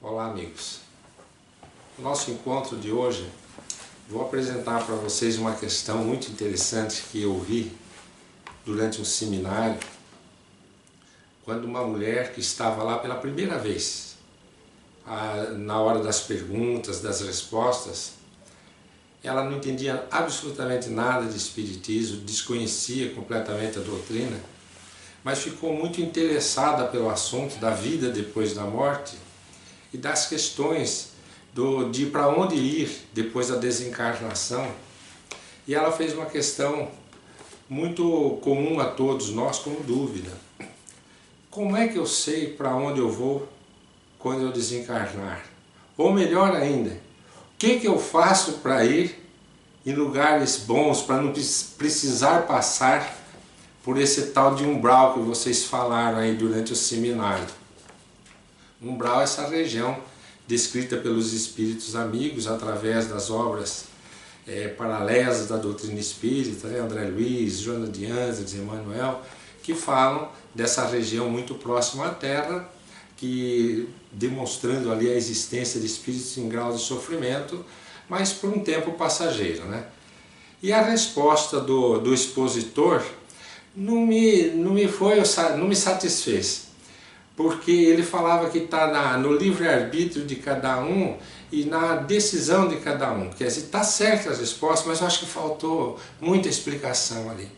Olá, amigos. No nosso encontro de hoje, vou apresentar para vocês uma questão muito interessante que eu vi durante um seminário, quando uma mulher que estava lá pela primeira vez, na hora das perguntas, das respostas, ela não entendia absolutamente nada de espiritismo, desconhecia completamente a doutrina, mas ficou muito interessada pelo assunto da vida depois da morte e das questões de para onde ir depois da desencarnação. E ela fez uma questão muito comum a todos nós como dúvida. Como é que eu sei para onde eu vou quando eu desencarnar? Ou melhor ainda, o que eu faço para ir em lugares bons, para não precisar passar por esse tal de umbral que vocês falaram aí durante o seminário. Umbral é essa região descrita pelos espíritos amigos através das obras paralelas da doutrina espírita, André Luiz, Joana de Ângeles, Emmanuel, que falam dessa região muito próxima à Terra, que demonstrando ali a existência de espíritos em grau de sofrimento, mas por um tempo passageiro, né? E a resposta do expositor não me satisfez, porque ele falava que está no livre-arbítrio de cada um e na decisão de cada um. Quer dizer, está certa as respostas, mas eu acho que faltou muita explicação ali.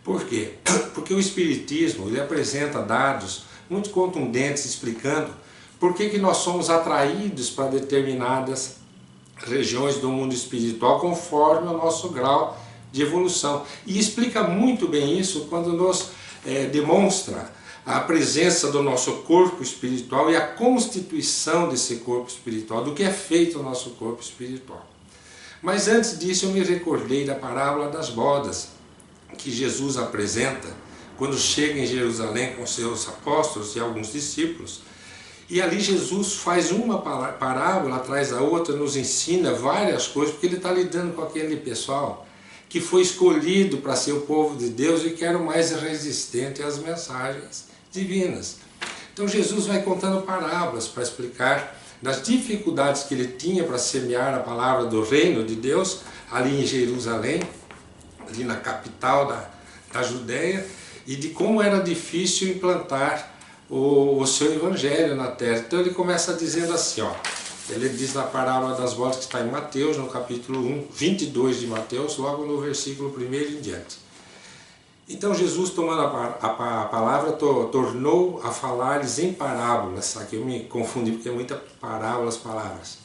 Por quê? Porque o Espiritismo ele apresenta dados muito contundentes explicando por que nós somos atraídos para determinadas regiões do mundo espiritual conforme o nosso grau de evolução. E explica muito bem isso quando nos demonstra a presença do nosso corpo espiritual e a constituição desse corpo espiritual, do que é feito o nosso corpo espiritual. Mas antes disso eu me recordei da parábola das bodas, que Jesus apresenta quando chega em Jerusalém com seus apóstolos e alguns discípulos. E ali Jesus faz uma parábola atrás da outra, nos ensina várias coisas, porque ele está lidando com aquele pessoal que foi escolhido para ser o povo de Deus e que era o mais resistente às mensagens divinas. Então Jesus vai contando parábolas para explicar das dificuldades que ele tinha para semear a palavra do reino de Deus ali em Jerusalém, ali na capital da Judéia, e de como era difícil implantar o seu evangelho na terra. Então ele começa dizendo assim, ó, ele diz na parábola das bodas que está em Mateus, no capítulo 1, 22 de Mateus, logo no versículo 1 em diante. Então Jesus, tomando a palavra, tornou a falar-lhes em parábolas. Aqui eu me confundi porque é muita parábolas, palavras.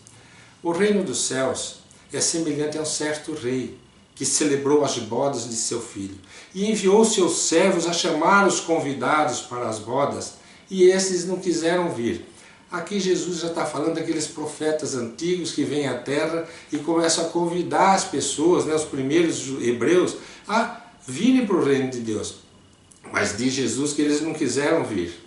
O reino dos céus é semelhante a um certo rei que celebrou as bodas de seu filho e enviou seus servos a chamar os convidados para as bodas, e esses não quiseram vir. Aqui Jesus já está falando daqueles profetas antigos que vêm à terra e começam a convidar as pessoas, né, os primeiros hebreus, a virem para o reino de Deus. Mas diz Jesus que eles não quiseram vir.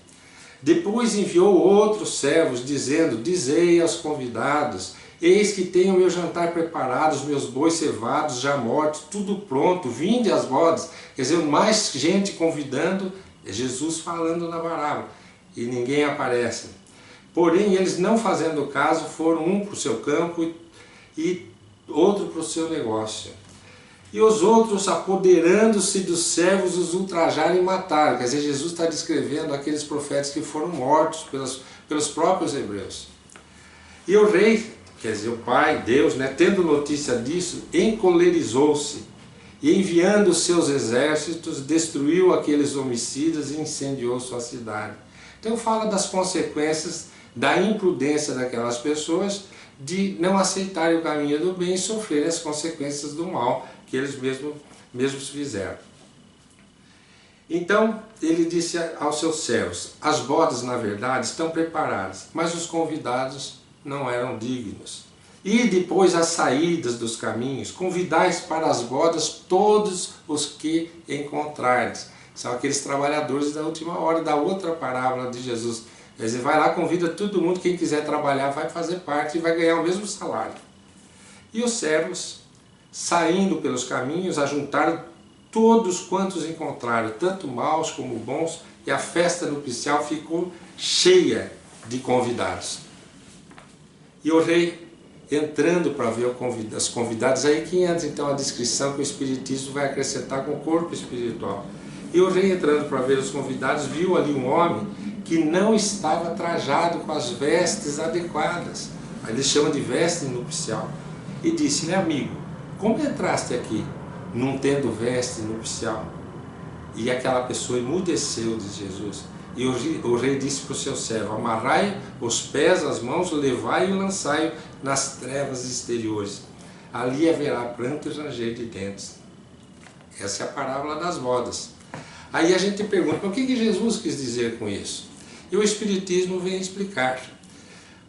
Depois enviou outros servos, dizendo, dizei aos convidados, eis que tenho o meu jantar preparado, os meus bois cevados, já mortos, tudo pronto, vinde às bodas. Quer dizer, mais gente convidando, é Jesus falando na parábola, e ninguém aparece. Porém, eles não fazendo caso, foram um para o seu campo e outro para o seu negócio. E os outros, apoderando-se dos servos, os ultrajaram e mataram. Quer dizer, Jesus está descrevendo aqueles profetas que foram mortos pelos próprios hebreus. E o rei, quer dizer, o pai, Deus, né, tendo notícia disso, encolerizou-se e enviando seus exércitos, destruiu aqueles homicidas e incendiou sua cidade. Então fala das consequências da imprudência daquelas pessoas de não aceitarem o caminho do bem e sofrerem as consequências do mal que eles mesmos fizeram. Então ele disse aos seus servos, as bodas na verdade estão preparadas, mas os convidados não eram dignos. E depois as saídas dos caminhos, convidais para as bodas todos os que encontrardes. São aqueles trabalhadores da última hora, da outra parábola de Jesus. Quer dizer, vai lá, convida todo mundo, quem quiser trabalhar vai fazer parte e vai ganhar o mesmo salário. E os servos, saindo pelos caminhos, ajuntaram todos quantos encontraram, tanto maus como bons, e a festa nupcial ficou cheia de convidados. E o rei entrando para ver as convidadas, aí que entra então a descrição que o Espiritismo vai acrescentar com o corpo espiritual. E o rei entrando para ver os convidados, viu ali um homem que não estava trajado com as vestes adequadas. Aí eles chamam de veste nupcial. E disse, meu amigo, como entraste aqui, não tendo veste nupcial? E aquela pessoa emudeceu, diz Jesus. E o rei disse para o seu servo, amarrai os pés, as mãos, levai e lançai nas trevas exteriores. Ali haverá pranto e ranger de dentes. Essa é a parábola das bodas. Aí a gente pergunta, o que Jesus quis dizer com isso? E o Espiritismo vem explicar.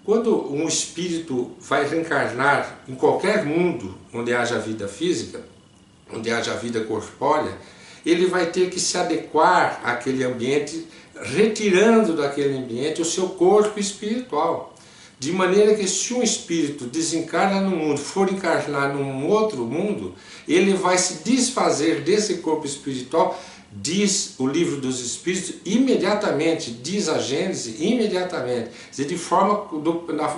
Quando um espírito vai reencarnar em qualquer mundo onde haja vida física, onde haja vida corpórea, ele vai ter que se adequar àquele ambiente, retirando daquele ambiente o seu corpo espiritual. De maneira que se um espírito desencarna no mundo, for encarnar num outro mundo, ele vai se desfazer desse corpo espiritual, diz o livro dos Espíritos, imediatamente, diz a Gênese, imediatamente, de forma,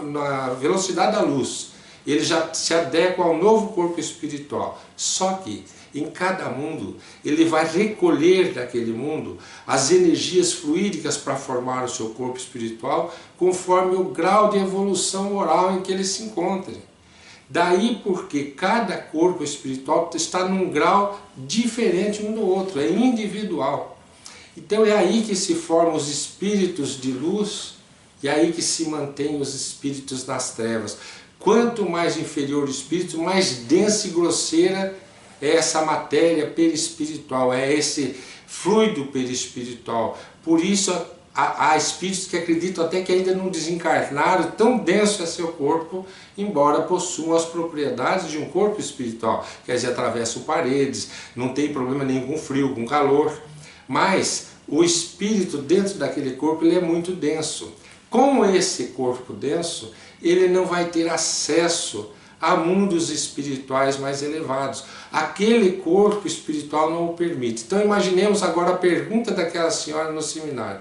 na velocidade da luz. Ele já se adequa ao novo corpo espiritual. Só que em cada mundo, ele vai recolher daquele mundo as energias fluídicas para formar o seu corpo espiritual, conforme o grau de evolução moral em que ele se encontre. Daí porque cada corpo espiritual está num grau diferente um do outro, é individual. Então é aí que se formam os espíritos de luz, e é aí que se mantêm os espíritos nas trevas. Quanto mais inferior o espírito, mais densa e grosseira é essa matéria perispiritual, é esse fluido perispiritual. Por isso há espíritos que acreditam até que ainda não desencarnaram, tão denso é seu corpo, embora possuam as propriedades de um corpo espiritual. Quer dizer, atravessam paredes, não tem problema nenhum com frio, com calor. Mas o espírito dentro daquele corpo ele é muito denso. Com esse corpo denso, ele não vai ter acesso a mundos espirituais mais elevados. Aquele corpo espiritual não o permite. Então imaginemos agora a pergunta daquela senhora no seminário.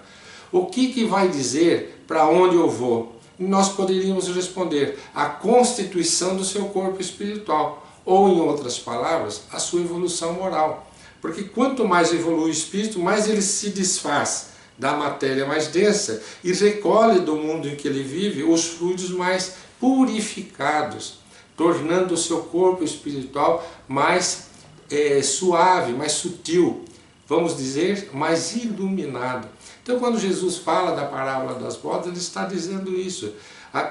O que vai dizer para onde eu vou? E nós poderíamos responder, a constituição do seu corpo espiritual. Ou, em outras palavras, a sua evolução moral. Porque quanto mais evolui o espírito, mais ele se desfaz da matéria mais densa e recolhe do mundo em que ele vive os fluidos mais purificados, tornando o seu corpo espiritual mais suave, mais sutil, vamos dizer, mais iluminado. Então, quando Jesus fala da parábola das bodas, ele está dizendo isso.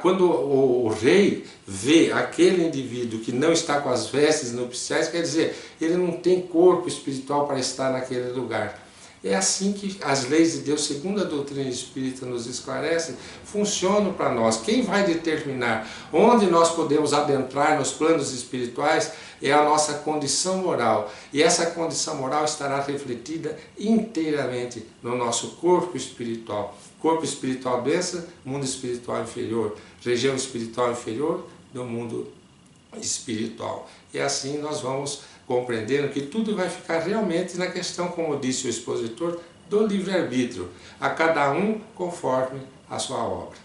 Quando o rei vê aquele indivíduo que não está com as vestes nupciais, quer dizer, ele não tem corpo espiritual para estar naquele lugar. É assim que as leis de Deus, segundo a doutrina espírita nos esclarece, funcionam para nós. Quem vai determinar onde nós podemos adentrar nos planos espirituais é a nossa condição moral. E essa condição moral estará refletida inteiramente no nosso corpo espiritual. Corpo espiritual densa, mundo espiritual inferior. Região espiritual inferior do mundo espiritual. E assim nós vamos compreendendo que tudo vai ficar realmente na questão, como disse o expositor, do livre-arbítrio, a cada um conforme a sua obra.